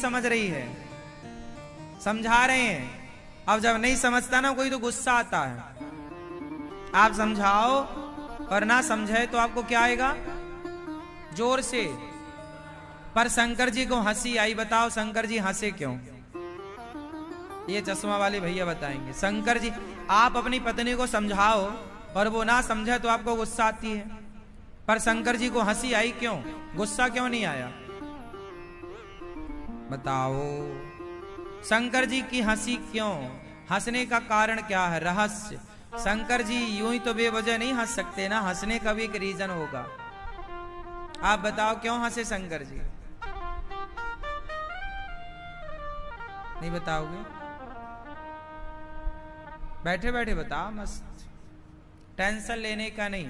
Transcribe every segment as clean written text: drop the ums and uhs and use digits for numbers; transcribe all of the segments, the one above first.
समझ रही है, समझा रहे हैं। अब जब नहीं समझता ना कोई तो गुस्सा आता है। आप समझाओ और ना समझे तो आपको क्या आएगा? जोर से। पर शंकर जी को हंसी आई। बताओ शंकर जी हंसे क्यों? ये चश्मा वाले भैया बताएंगे। शंकर जी, आप अपनी पत्नी को समझाओ और वो ना समझे तो आपको गुस्सा आती है, पर शंकर जी को हंसी आई क्यों? गुस्सा क्यों नहीं आया? बताओ शंकर जी की हंसी क्यों? हंसने का कारण क्या है? रहस्य। शंकर जी यूं ही तो बेवजह नहीं हंस सकते ना, हंसने का भी एक रीजन होगा। आप बताओ क्यों हंसे शंकर जी? नहीं बताओगे? बैठे बैठे बताओ, मस्त, टेंशन लेने का नहीं,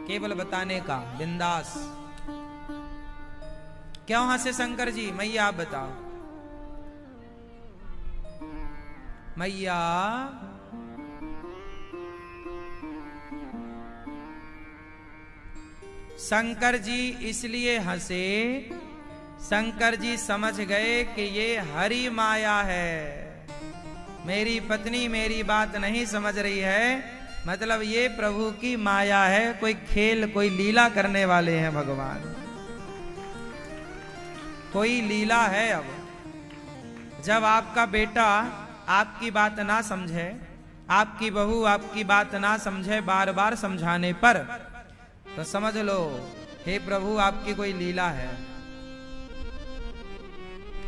केवल बताने का, बिंदास। क्यों हंसे शंकर जी? मैया आप बताओ। मैया शंकर जी इसलिए हंसे, शंकर जी समझ गए कि ये हरि माया है। मेरी पत्नी मेरी बात नहीं समझ रही है, मतलब ये प्रभु की माया है। कोई खेल, कोई लीला करने वाले हैं भगवान, कोई लीला है। अब जब आपका बेटा आपकी बात ना समझे, आपकी बहू आपकी बात ना समझे बार बार समझाने पर, तो समझ लो हे प्रभु आपकी कोई लीला है।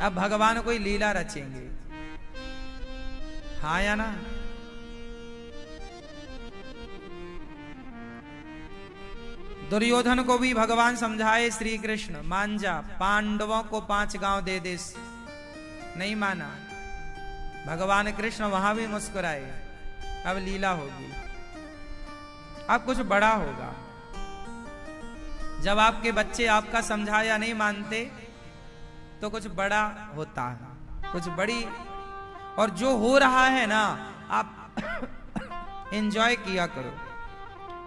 अब भगवान कोई लीला रचेंगे, हाँ या ना? दुर्योधन को भी भगवान समझाए, श्री कृष्ण मान जा, पांडवों को 5 गांव दे दे, नहीं माना। भगवान कृष्ण वहां भी मुस्कुराए। अब लीला होगी, अब कुछ बड़ा होगा। जब आपके बच्चे आपका समझाया नहीं मानते तो कुछ बड़ा होता है, कुछ बड़ी। और जो हो रहा है ना, आप एंजॉय किया करो।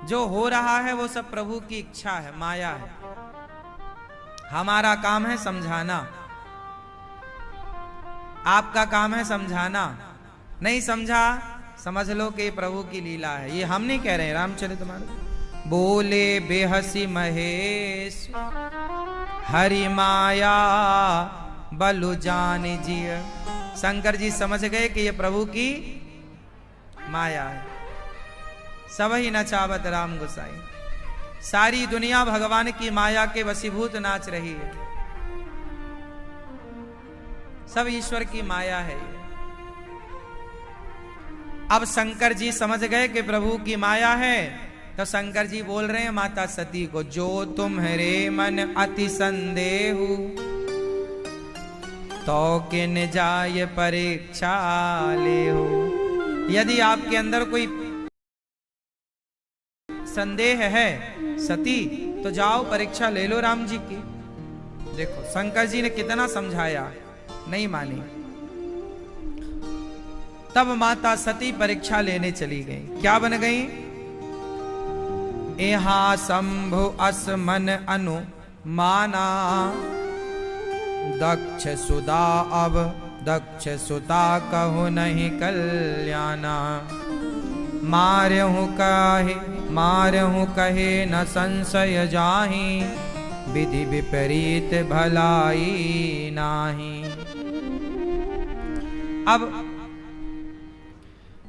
जो हो रहा है वो सब प्रभु की इच्छा है, माया है। हमारा काम है समझाना, आपका काम है समझाना। नहीं समझा, समझ लो कि प्रभु की लीला है। ये हम नहीं कह रहे हैं, रामचरितमानस। बोले बेहसी महेश हरि माया बलु जान जिय। शंकर जी समझ गए कि ये प्रभु की माया है। सब ही नचावत राम गोसाई। सारी दुनिया भगवान की माया के वशीभूत नाच रही है। सब ईश्वर की माया है ये। अब शंकर जी समझ गए कि प्रभु की माया है, तो शंकर जी बोल रहे हैं माता सती को, जो तुम्हारे मन अति संदेहु तो किन जाय परीक्षा ले हो। यदि आपके अंदर कोई संदेह है सती, तो जाओ परीक्षा ले लो राम जी की। देखो शंकर जी ने कितना समझाया, नहीं मानी। तब माता सती परीक्षा लेने चली गई। क्या बन गई? एहा शंभु असमन अनु माना दक्ष सुदा अब दक्ष सुता कहो नहीं कल्याणा। मारहु कहे न संशय जाहि विधि विपरीत भलाई नाही। अब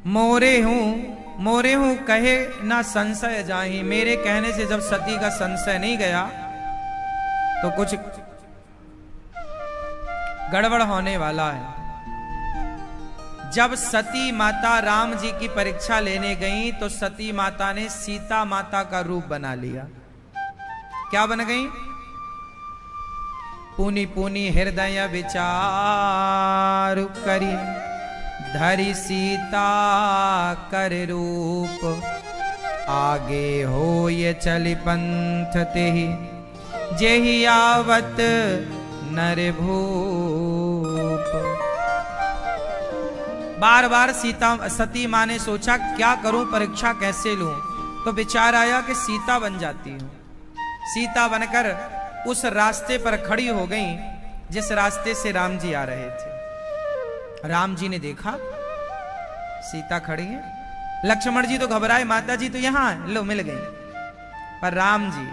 मोरे हूं कहे ना संशय जाहि। मेरे कहने से जब सती का संशय नहीं गया तो कुछ गड़बड़ होने वाला है। जब सती माता राम जी की परीक्षा लेने गई तो सती माता ने सीता माता का रूप बना लिया। क्या बन गई? पुनि पुनि हृदय विचार करी धरि सीता कर रूप। आगे हो ये चली पंथ तेहि जेहि आवत नर भूप। बार बार सती माँ ने सोचा क्या करूं, परीक्षा कैसे लूं, तो विचार आया कि सीता बन जाती हूं। सीता बनकर उस रास्ते पर खड़ी हो गई जिस रास्ते से राम जी आ रहे थे। राम जी ने देखा सीता खड़ी है, लक्ष्मण जी तो घबराए, माता जी तो यहां है, लो मिल गई। पर राम जी,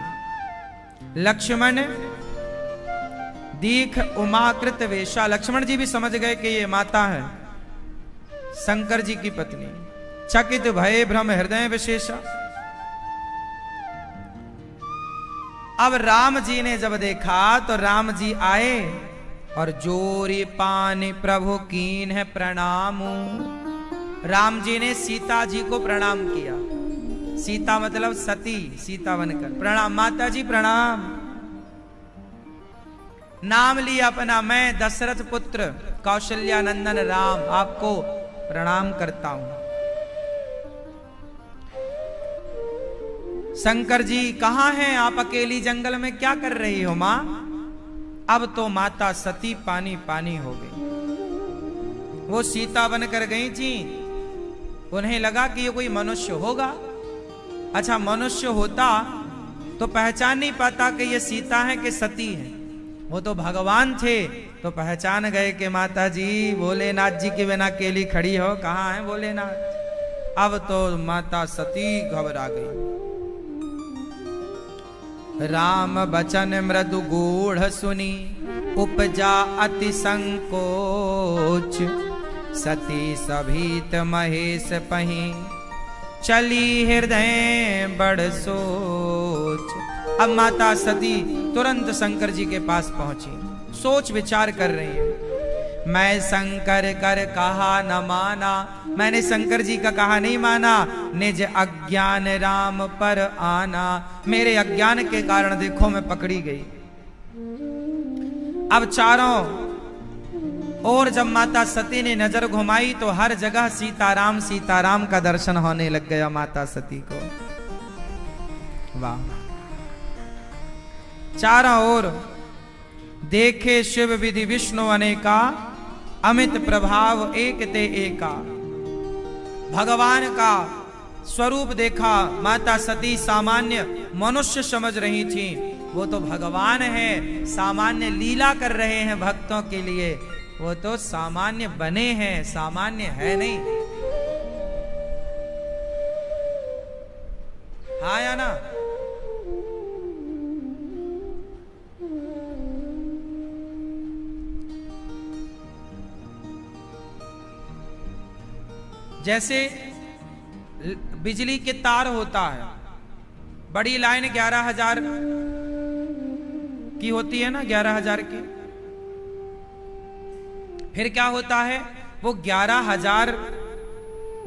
लक्ष्मण दीख उमाकृत वेशा, लक्ष्मण जी भी समझ गए कि ये माता है शंकर जी की पत्नी। चकित भय भ्रम हृदय विशेषा। अब राम जी ने जब देखा तो राम जी आए और जोरी पानी प्रभु कीन है प्रणाम। राम जी ने सीता जी को प्रणाम किया। सीता मतलब सती, सीता बनकर प्रणाम, माता जी प्रणाम। नाम लिया अपना, मैं दशरथ पुत्र कौशल्या नंदन राम आपको प्रणाम करता हूं। शंकर जी कहां हैं आप? अकेली जंगल में क्या कर रही हो मां? अब तो माता सती पानी पानी हो गई। वो सीता बनकर गई थी, उन्हें लगा कि ये कोई मनुष्य होगा। अच्छा, मनुष्य होता तो पहचान नहीं पाता कि ये सीता है कि सती है। वो तो भगवान थे तो पहचान गए कि माता जी भोलेनाथ जी के बिना अकेली खड़ी हो, कहां है भोलेनाथ। अब तो माता सती घबरा गई। राम बचन मृदु गूढ़ सुनी उपजा अति संकोच। सती सभीत महेश पही चली हृदय बड़ सोच। अब माता सती तुरंत शंकर जी के पास पहुंची, सोच विचार कर रही है। मैं शंकर कर कहा न माना, मैंने शंकर जी का कहा नहीं माना। निज अज्ञान राम पर आना, मेरे अज्ञान के कारण देखो मैं पकड़ी गई। अब चारों और जब माता सती ने नजर घुमाई तो हर जगह सीताराम का दर्शन होने लग गया माता सती को। वाह! चारों ओर देखे शिव विधि विष्णु अनेका, अमित प्रभाव एक ते एका। भगवान का स्वरूप देखा, माता सती सामान्य मनुष्य समझ रही थी, वो तो भगवान है, सामान्य लीला कर रहे हैं भक्तों के लिए। वो तो सामान्य बने हैं, सामान्य है नहीं। हाँ या ना? जैसे बिजली के तार होता है, बड़ी लाइन 11,000 की होती है ना, 11,000 की। फिर क्या होता है, वो 11,000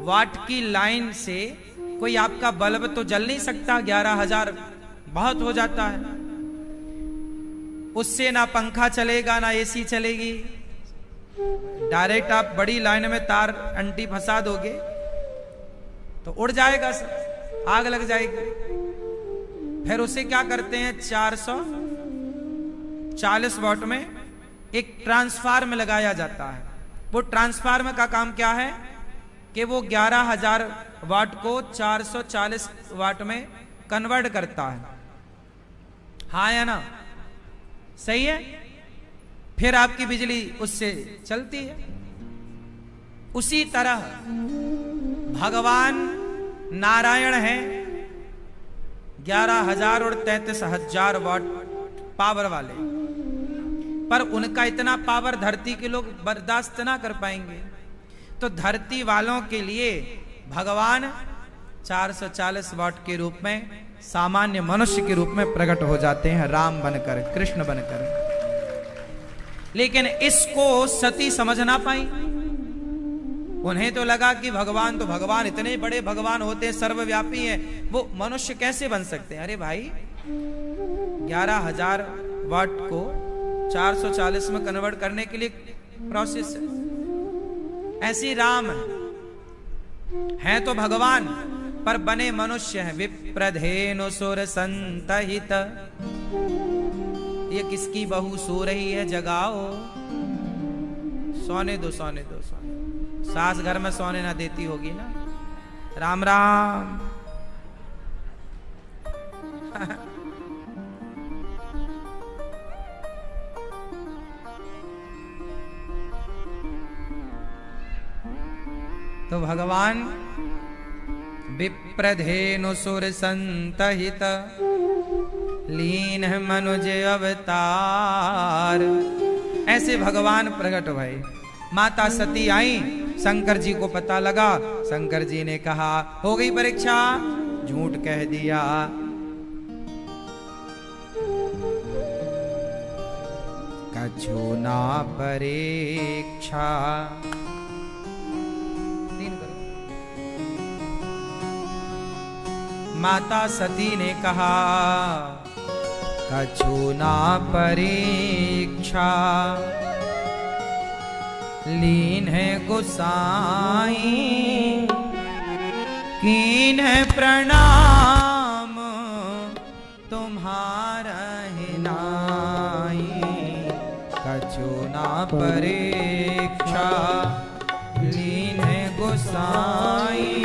वाट की लाइन से कोई आपका बल्ब तो जल नहीं सकता, 11,000 बहुत हो जाता है। उससे ना पंखा चलेगा ना एसी चलेगी। डायरेक्ट आप बड़ी लाइन में तार अंटी फंसा दोगे तो उड़ जाएगा सब, आग लग जाएगी। फिर उसे क्या करते हैं, 440 वाट में एक ट्रांसफार्मर लगाया जाता है। वो ट्रांसफार्मर का काम क्या है कि वो 11,000 वाट को 440 वाट में कन्वर्ट करता है। हाँ या ना? सही है। फिर आपकी बिजली उससे चलती है। उसी तरह भगवान नारायण है, 11,000 और 33,000 वाट पावर वाले, पर उनका इतना पावर धरती के लोग बर्दाश्त ना कर पाएंगे। तो धरती वालों के लिए भगवान 440 वाट के रूप में सामान्य मनुष्य के रूप में प्रकट हो जाते हैं, राम बनकर, कृष्ण बनकर। लेकिन इसको सती समझ ना पाई। उन्हें तो लगा कि भगवान तो भगवान, इतने बड़े भगवान होते हैं, सर्वव्यापी हैं, वो मनुष्य कैसे बन सकते हैं? अरे भाई, 11,000 वाट को 440 में कन्वर्ट करने के लिए प्रोसेस है। ऐसी राम है तो भगवान, पर बने मनुष्य हैं। विप्रधेनु सुर संतहित, ये किसकी बहू सो रही है, जगाओ। सोने दो, सोने दो, सोने। सास घर में सोने ना देती होगी ना। राम राम। तो भगवान विप्रधेनु सुर संतहित लीन मनुज अवतार। ऐसे भगवान प्रकट भये। माता सती आई, शंकर जी को पता लगा। शंकर जी ने कहा हो गई परीक्षा, झूठ कह दिया। कछु ना परीक्षा। माता सती ने कहा कछु ना परीक्षा, लीन है गोसाई, कीन है प्रणाम तुम्हारा हिनाई। कछु ना परीक्षा, लीन है गोसाई,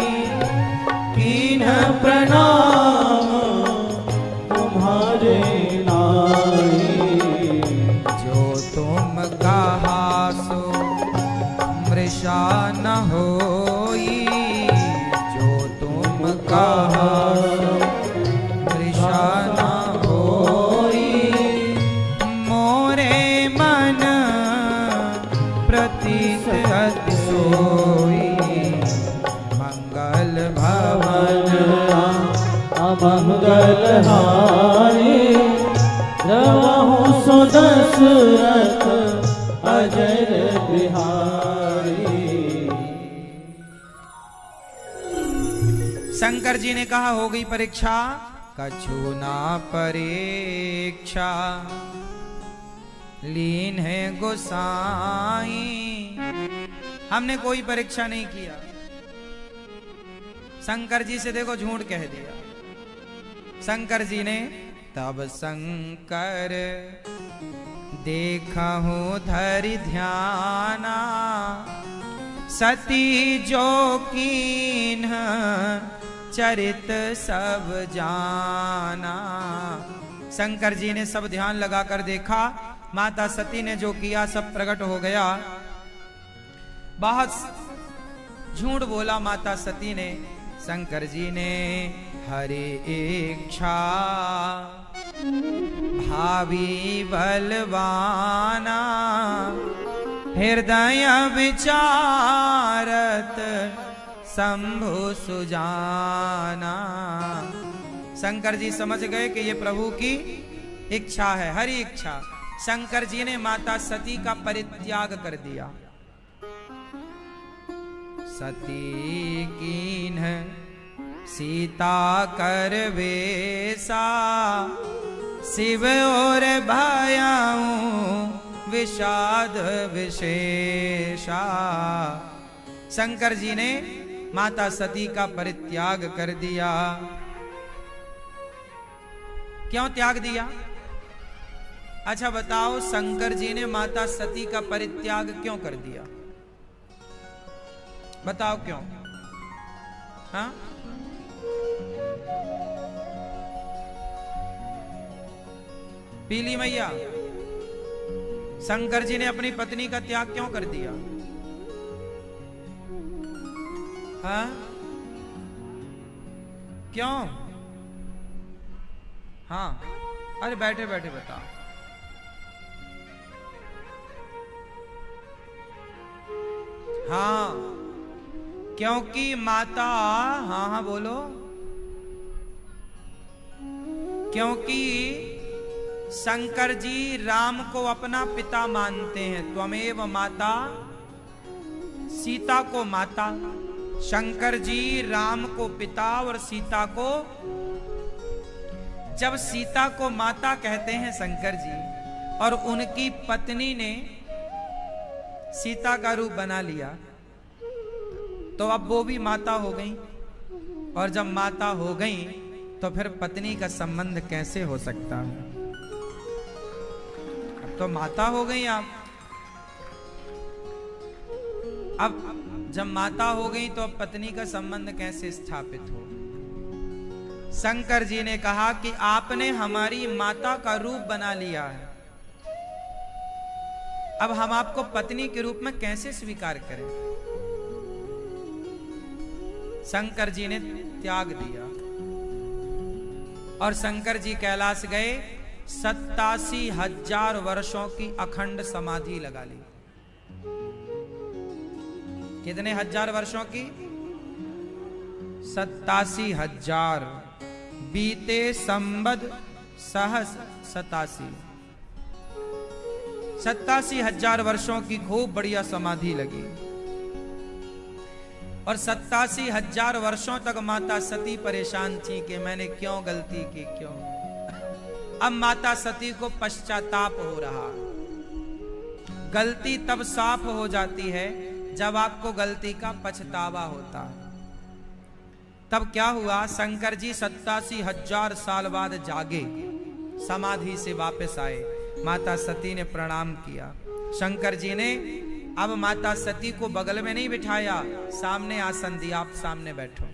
कीन है प्रणाम तुम्हारे नाई। जो तुम कहा सो मृषा न होई, जो तुम कहा मृषा न होई। मोरे मन प्रतीत अति सोई, मंगल भवन अमंगल हारी। रवहु सो दशरथ अजर बिहारी। शंकर जी ने कहा हो गई परीक्षा। कछु ना परीक्षा, लीन है गोसाई। हमने कोई परीक्षा नहीं किया। शंकर जी से देखो झूठ कह दिया। शंकर जी ने तब शंकर देखा हूँ धरि ध्याना, सती जो कीन्ह चरित सब जाना। शंकर जी ने सब ध्यान लगाकर देखा। माता सती ने जो किया सब प्रकट हो गया। बहुत झूठ बोला माता सती ने। शंकर जी ने हरि इच्छा भावी बलवाना, हृदय विचारत शंभु सुजाना। शंकर जी समझ गए कि ये प्रभु की इच्छा है, हरि इच्छा। शंकर जी ने माता सती का परित्याग कर दिया। सती कीन्ह सीता कर वेसा, शिव और भयाऊं विषाद विशेषा। शंकर जी ने माता सती का परित्याग कर दिया। क्यों त्याग दिया? अच्छा बताओ, शंकर जी ने माता सती का परित्याग क्यों कर दिया? बताओ क्यों? हाँ, पीली मैया, शंकर जी ने अपनी पत्नी का त्याग क्यों कर दिया? हाँ, क्यों? हाँ, अरे बैठे बैठे बताओ। हाँ, क्योंकि माता, हाँ हाँ बोलो, क्योंकि शंकर जी राम को अपना पिता मानते हैं। त्वमेव माता, सीता को माता। शंकर जी राम को पिता और सीता को, जब सीता को माता कहते हैं शंकर जी, और उनकी पत्नी ने सीता का रूप बना लिया, तो अब वो भी माता हो गई। और जब माता हो गई तो फिर पत्नी का संबंध कैसे हो सकता है? अब तो माता हो गई आप। अब जब माता हो गई तो अब पत्नी का संबंध कैसे स्थापित हो? शंकर जी ने कहा कि आपने हमारी माता का रूप बना लिया है, अब हम आपको पत्नी के रूप में कैसे स्वीकार करें? शंकर जी ने त्याग दिया और शंकर जी कैलाश गए। 87,000 वर्षों की अखंड समाधि लगा ली। कितने हजार वर्षों की? 87,000। बीते संबद सहस 87,000 वर्षों की खूब बढ़िया समाधि लगी। और 87,000 वर्षों तक माता सती परेशान थी कि मैंने क्यों गलती की, क्यों। अब माता सती को पश्चाताप हो रहा। गलती तब साफ हो जाती है जब आपको गलती का पछतावा होता है। तब क्या हुआ, शंकर जी 87,000 साल बाद जागे, समाधि से वापस आए। माता सती ने प्रणाम किया। शंकर जी ने अब माता सती को बगल में नहीं बिठाया, सामने आसन दिया, आप सामने बैठो।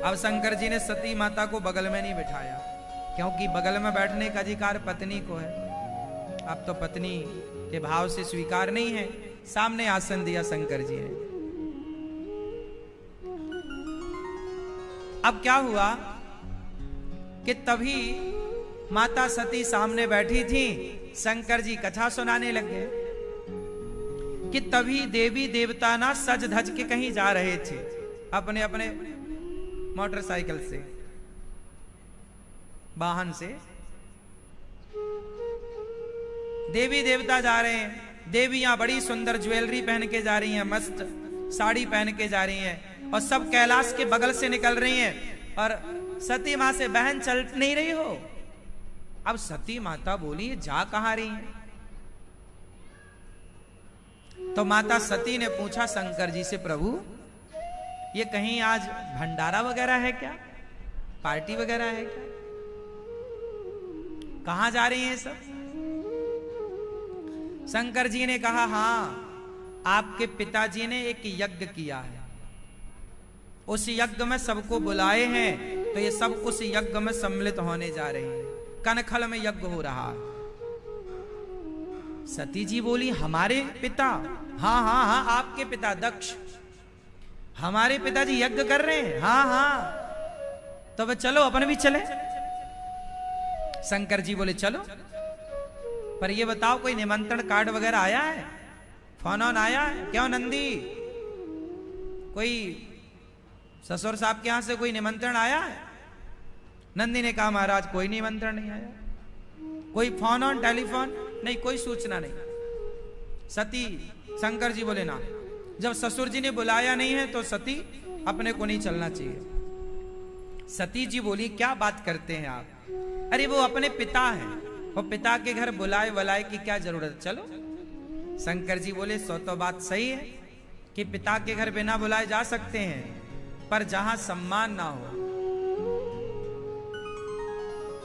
अब शंकर जी ने सती माता को बगल में नहीं बिठाया, क्योंकि बगल में बैठने का अधिकार पत्नी को है। अब तो पत्नी के भाव से स्वीकार नहीं है। सामने आसन दिया शंकर जी ने। अब क्या हुआ कि तभी माता सती सामने बैठी थी, शंकर जी कथा सुनाने लग गए कि तभी देवी देवता ना सज धज के कहीं जा रहे थे, अपने अपने मोटरसाइकिल से, वाहन से। देवी देवता जा रहे हैं। देवियां बड़ी सुंदर ज्वेलरी पहन के जा रही हैं, मस्त साड़ी पहन के जा रही हैं, और सब कैलाश के बगल से निकल रही हैं। और सती मां से, बहन चल नहीं रही हो? अब सती माता बोली, जा कहां रही हैं? तो माता सती ने पूछा शंकर जी से, प्रभु ये कहीं आज भंडारा वगैरह है क्या, पार्टी वगैरह है क्या, कहां जा रही हैं सब? शंकर जी ने कहा, हां, आपके पिताजी ने एक यज्ञ किया है, उस यज्ञ में सबको बुलाए हैं, तो ये सब उस यज्ञ में सम्मिलित होने जा रहे हैं। कनखल में यज्ञ हो रहा है। सती जी बोली, हमारे पिता? हाँ हाँ हाँ, आपके पिता दक्ष, हमारे पिताजी यज्ञ कर रहे हैं? हाँ हाँ, तो वे चलो, अपन भी चले। शंकर जी बोले, चलो, पर ये बताओ कोई निमंत्रण कार्ड वगैरह आया है, फोन ऑन आया है? क्यों नंदी, कोई ससुर साहब के यहां से कोई निमंत्रण आया है? नंदी ने कहा, महाराज कोई निमंत्रण नहीं आया, कोई फोन ऑन टेलीफोन नहीं, कोई सूचना नहीं। सती, शंकर जी बोले, ना, जब ससुर जी ने बुलाया नहीं है तो सती अपने को नहीं चलना चाहिए। सती जी बोली, क्या बात करते हैं आप, अरे वो अपने पिता हैं, वो पिता के घर बुलाए वलाए की क्या जरूरत, चलो। शंकर जी बोले, सो तो बात सही है कि पिता के घर बिना बुलाए जा सकते हैं, पर जहां सम्मान ना हो।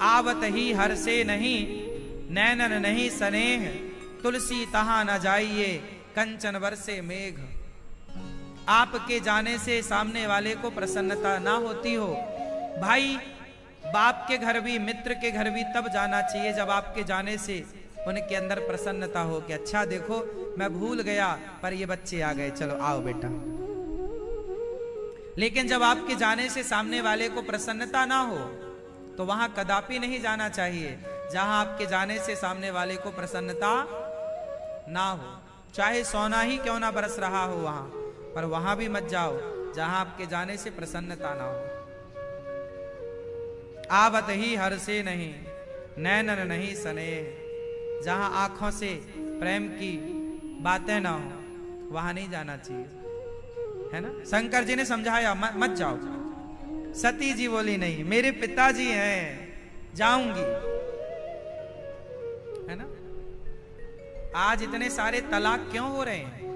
आवत ही हर से नहीं, नैनन नहीं स्नेह, तुलसी तहां न जाइए, कंचन बरसे मेघ। आपके जाने से सामने वाले को प्रसन्नता ना होती हो। भाई, बाप के घर भी, मित्र के घर भी तब जाना चाहिए जब आपके जाने से उनके अंदर प्रसन्नता हो कि अच्छा देखो, मैं भूल गया पर ये बच्चे आ गए, चलो आओ बेटा। लेकिन जब आपके जाने से सामने वाले को प्रसन्नता ना हो तो वहां कदापि नहीं जाना चाहिए। जहां आपके जाने से सामने वाले को प्रसन्नता ना हो, चाहे सोना ही क्यों ना बरस रहा हो वहां, पर वहां भी मत जाओ जहां आपके जाने से प्रसन्नता ना हो। आवत ही हर से नहीं, नैनन नहीं स्नेह, जहां आंखों से प्रेम की बातें ना हो वहां नहीं जाना चाहिए, है ना। शंकर जी ने समझाया, मत जाओ। सती जी बोली, नहीं, मेरे पिताजी हैं, जाऊंगी, है ना। आज इतने सारे तलाक क्यों हो रहे हैं?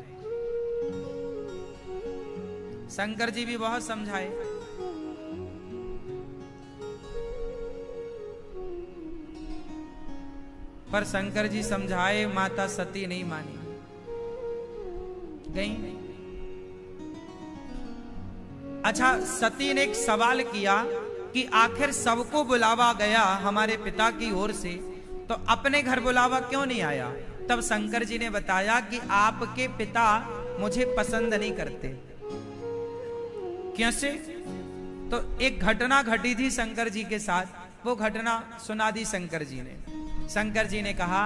शंकर जी भी बहुत समझाए, पर शंकर जी समझाए, माता सती नहीं मानी, गई नहीं। अच्छा, सती ने एक सवाल किया कि आखिर सबको बुलावा गया हमारे पिता की ओर से, तो अपने घर बुलावा क्यों नहीं आया? तब शंकर जी ने बताया कि आपके पिता मुझे पसंद नहीं करते, कैसे? तो एक घटना घटी थी शंकर जी के साथ, वो घटना सुना दी शंकर जी ने। शंकर जी ने कहा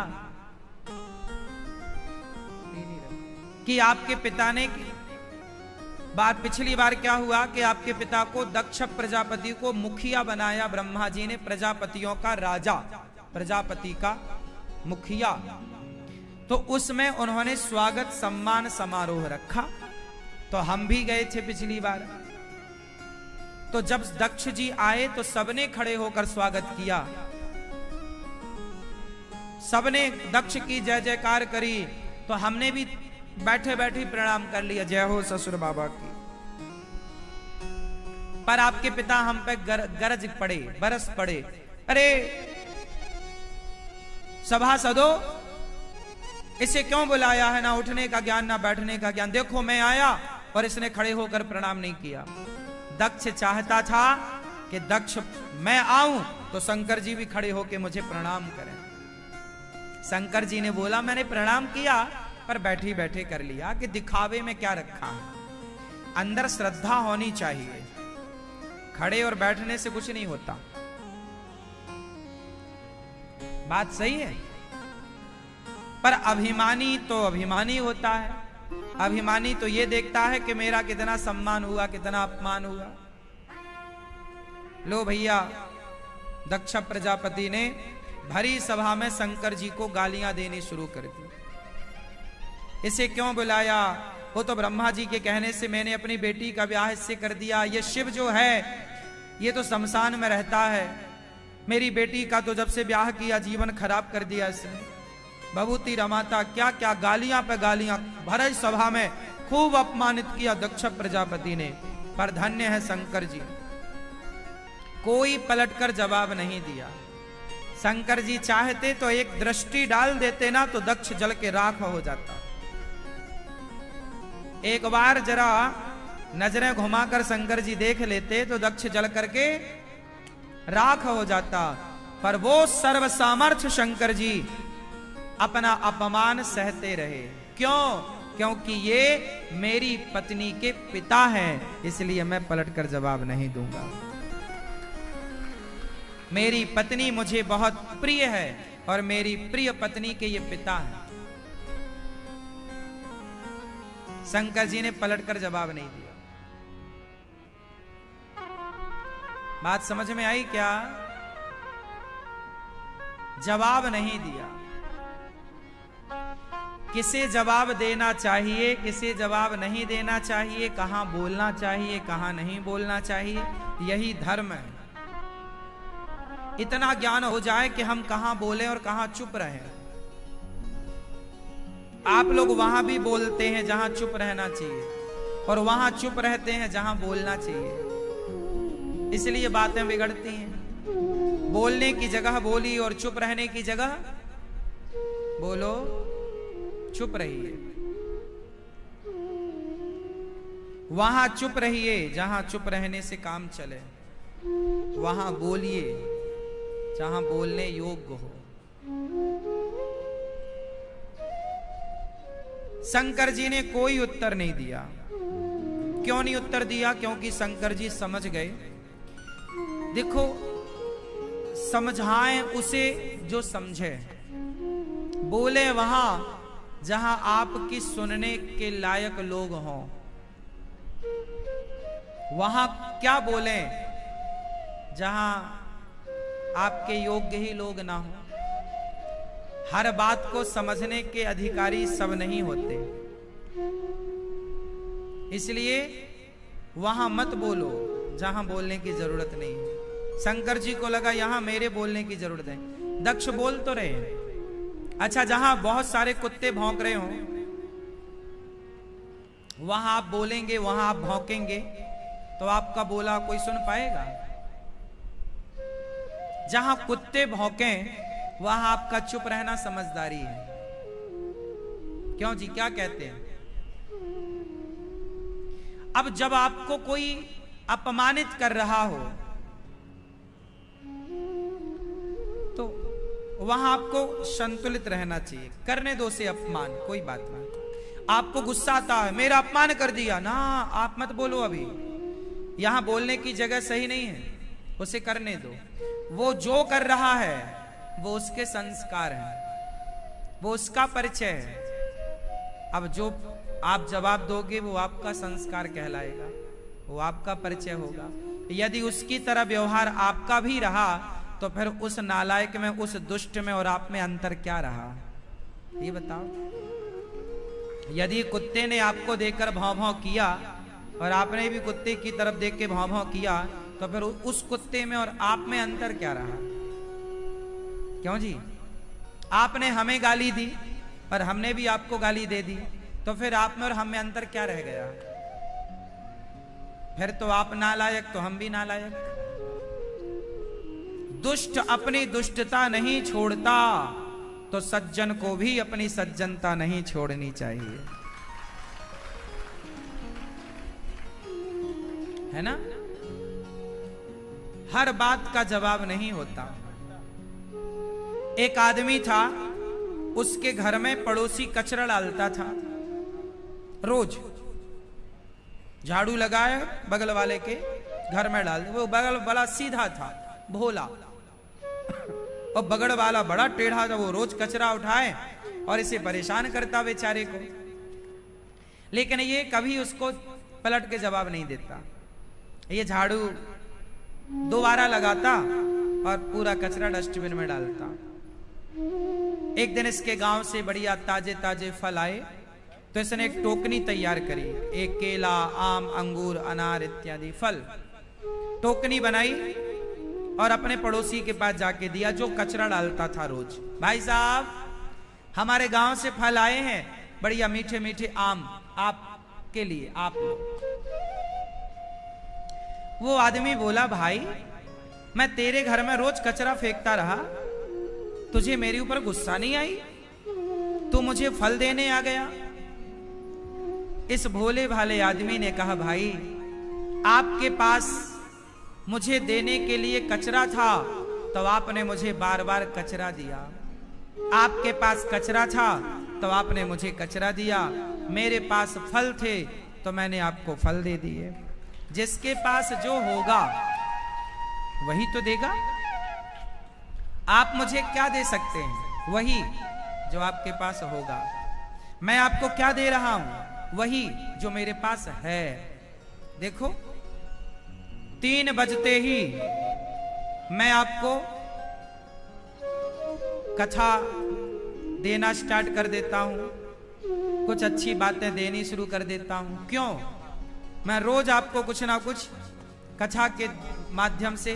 कि आपके पिता ने, बात पिछली बार क्या हुआ कि आपके पिता को दक्ष प्रजापति को मुखिया बनाया ब्रह्मा जी ने, प्रजापतियों का राजा, प्रजापति का मुखिया। तो उसमें उन्होंने स्वागत सम्मान समारोह रखा, तो हम भी गए थे पिछली बार। तो जब दक्ष जी आए तो सबने खड़े होकर स्वागत किया, सबने दक्ष की जय जयकार करी, तो हमने भी बैठे बैठे प्रणाम कर लिया, जय हो ससुर बाबा की। पर आपके पिता हम पे गरज पड़े, बरस पड़े, अरे सभासदों, इसे क्यों बुलाया है? ना उठने का ज्ञान, ना बैठने का ज्ञान। देखो मैं आया और इसने खड़े होकर प्रणाम नहीं किया। दक्ष चाहता था कि दक्ष मैं आऊं तो शंकर जी भी खड़े होकर मुझे प्रणाम करें। शंकर जी ने बोला मैंने प्रणाम किया, पर बैठे बैठे कर लिया, कि दिखावे में क्या रखा है, अंदर श्रद्धा होनी चाहिए, खड़े और बैठने से कुछ नहीं होता। बात सही है। पर अभिमानी तो अभिमानी होता है, अभिमानी तो ये देखता है कि मेरा कितना सम्मान हुआ, कितना अपमान हुआ। लो भैया, दक्ष प्रजापति ने भरी सभा में शंकर जी को गालियां देनी शुरू कर दी। इसे क्यों बुलाया? वो तो ब्रह्मा जी के कहने से मैंने अपनी बेटी का ब्याह इससे कर दिया। ये शिव जो है ये तो शमशान में रहता है, मेरी बेटी का तो जब से ब्याह किया जीवन खराब कर दिया इसने। भभूति रमाता, क्या क्या गालियां पे गालियां भरी सभा में खूब अपमानित किया दक्ष प्रजापति ने। पर धन्य है शंकर जी, कोई पलटकर जवाब नहीं दिया। शंकर जी चाहते तो एक दृष्टि डाल देते ना, तो दक्ष जल के राख हो जाता। एक बार जरा नजरें घुमाकर शंकर जी देख लेते तो दक्ष जल करके राख हो जाता। पर वो सर्व सामर्थ्य शंकर जी अपना अपमान सहते रहे। क्यों? क्योंकि ये मेरी पत्नी के पिता हैं, इसलिए मैं पलटकर जवाब नहीं दूंगा। मेरी पत्नी मुझे बहुत प्रिय है और मेरी प्रिय पत्नी के ये पिता हैं। शंकर जी ने पलटकर जवाब नहीं दिया। बात समझ में आई क्या? जवाब नहीं दिया। किसे जवाब देना चाहिए, किसे जवाब नहीं देना चाहिए, कहां बोलना चाहिए, कहां नहीं बोलना चाहिए, यही धर्म है। इतना ज्ञान हो जाए कि हम कहां बोलें और कहां चुप रहें। आप लोग वहां भी बोलते हैं जहां चुप रहना चाहिए और वहां चुप रहते हैं जहां बोलना चाहिए, इसलिए बातें बिगड़ती हैं। बोलने की जगह बोली और चुप रहने की जगह बोलो, चुप रहिए। वहां चुप रहिए जहां चुप रहने से काम चले, वहां बोलिए जहां बोलने योग्य हो। शंकर जी ने कोई उत्तर नहीं दिया। क्यों नहीं उत्तर दिया? क्योंकि शंकर जी समझ गए। देखो, समझाएं उसे जो समझे, बोले वहां जहां आपकी सुनने के लायक लोग हों। वहां क्या बोलें? जहां आपके योग्य ही लोग ना हो। हर बात को समझने के अधिकारी सब नहीं होते, इसलिए वहां मत बोलो जहां बोलने की जरूरत नहीं है। शंकर जी को लगा यहां मेरे बोलने की जरूरत है। दक्ष बोल तो रहे, अच्छा जहां बहुत सारे कुत्ते भौंक रहे हो वहां आप बोलेंगे, वहां आप भौंकेंगे तो आपका बोला कोई सुन पाएगा? जहां कुत्ते भौंकें वहां आपका चुप रहना समझदारी है। क्यों जी, क्या कहते हैं? अब जब आपको कोई अपमानित कर रहा हो तो वहां आपको संतुलित रहना चाहिए। करने दो से अपमान, कोई बात नहीं। आपको गुस्सा आता है, मेरा अपमान कर दिया ना, आप मत बोलो अभी। यहां बोलने की जगह सही नहीं है, उसे करने दो। वो जो कर रहा है वो उसके संस्कार हैं, वो उसका परिचय है। अब जो आप जवाब दोगे वो आपका संस्कार कहलाएगा, वो आपका परिचय होगा। यदि उसकी तरह व्यवहार आपका भी रहा तो फिर उस नालायक में, उस दुष्ट में और आप में अंतर क्या रहा, ये बताओ। यदि कुत्ते ने आपको देखकर भौं भौं किया और आपने भी कुत्ते की तरफ देख के भौं भौं किया, तो फिर उस कुत्ते में और आप में अंतर क्या रहा? क्यों जी? आपने हमें गाली दी और हमने भी आपको गाली दे दी, तो फिर आप में और हम में अंतर क्या रह गया? फिर तो आप नालायक तो हम भी नालायक। दुष्ट अपनी दुष्टता नहीं छोड़ता तो सज्जन को भी अपनी सज्जनता नहीं छोड़नी चाहिए, है ना? हर बात का जवाब नहीं होता। एक आदमी था, उसके घर में पड़ोसी कचरा डालता था। रोज झाड़ू लगाए बगल वाले के घर में डाल, वो बगल वाला सीधा था, भोला, और बगड़ वाला बड़ा टेढ़ा था। वो रोज कचरा उठाए और इसे परेशान करता बेचारे को, लेकिन ये कभी उसको पलट के जवाब नहीं देता। ये झाड़ू दोबारा लगाता और पूरा कचरा डस्टबिन में डालता। एक दिन इसके गांव से बढ़िया ताजे ताजे फल आए, तो इसने एक टोकनी तैयार करी। एक केला, आम, अंगूर, अनार इत्यादि फल, टोकनी बनाई और अपने पड़ोसी के पास जाके दिया, जो कचरा डालता था रोज। भाई साहब, हमारे गांव से फल आए हैं, बढ़िया मीठे मीठे आम, आपके लिए, आप लो। वो आदमी बोला, भाई मैं तेरे घर में रोज कचरा फेंकता रहा, तुझे मेरे ऊपर गुस्सा नहीं आई? तू मुझे फल देने आ गया। इस भोले भाले आदमी ने कहा, भाई आपके पास मुझे देने के लिए कचरा था तो आपने मुझे बार बार कचरा दिया। आपके पास कचरा था तो आपने मुझे कचरा दिया। मेरे पास फल थे तो मैंने आपको फल दे दिए। जिसके पास जो होगा वही तो देगा। आप मुझे क्या दे सकते हैं? वही जो आपके पास होगा। मैं आपको क्या दे रहा हूं? वही जो मेरे पास है। देखो, 3 बजते ही मैं आपको कथा देना स्टार्ट कर देता हूं, कुछ अच्छी बातें देनी शुरू कर देता हूं। क्यों? मैं रोज आपको कुछ ना कुछ कथा के माध्यम से,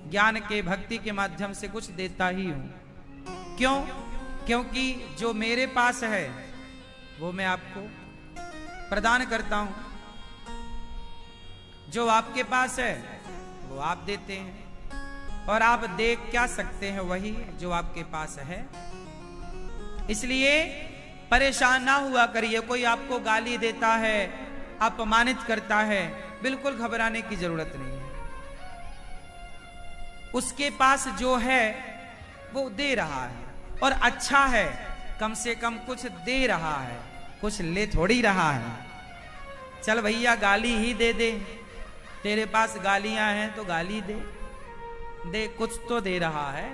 ज्ञान के, भक्ति के माध्यम से कुछ देता ही हूं। क्यों? क्योंकि जो मेरे पास है वो मैं आपको प्रदान करता हूं, जो आपके पास है वो आप देते हैं, और आप दे क्या सकते हैं? वही जो आपके पास है। इसलिए परेशान ना हुआ करिए। कोई आपको गाली देता है, अपमानित करता है, बिल्कुल घबराने की जरूरत नहीं है। उसके पास जो है वो दे रहा है, और अच्छा है, कम से कम कुछ दे रहा है, कुछ ले थोड़ी रहा है। चल भैया गाली ही दे दे, तेरे पास गालियां हैं तो गाली दे दे, कुछ तो दे रहा है।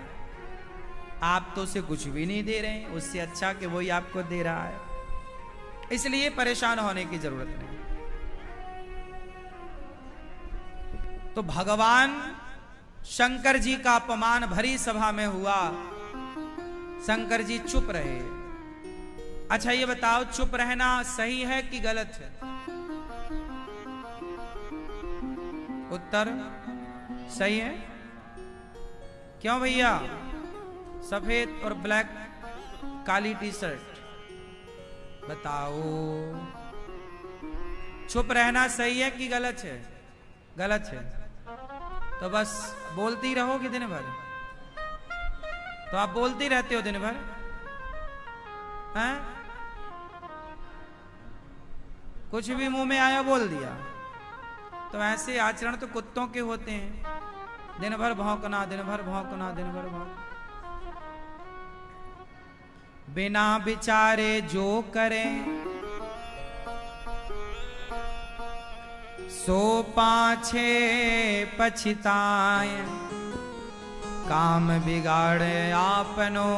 आप तो उसे कुछ भी नहीं दे रहे हैं, उससे अच्छा कि वही आपको दे रहा है। इसलिए परेशान होने की जरूरत नहीं। तो भगवान शंकर जी का अपमान भरी सभा में हुआ, शंकर जी चुप रहे। अच्छा ये बताओ, चुप रहना सही है कि गलत है? उत्तर सही है। क्यों भैया? सफेद और ब्लैक, काली टी शर्ट, बताओ, चुप रहना सही है कि गलत है? गलत है। तो बस बोलती रहोगे दिन भर? तो आप बोलती रहते हो दिन भर, हैं? कुछ भी मुंह में आया बोल दिया। तो ऐसे आचरण तो कुत्तों के होते हैं, दिन भर भौंकना, दिन भर भौंकना, दिन भर भौंकना। बिना विचारे जो करें सो पाछे पछताए, काम बिगाड़े आपनो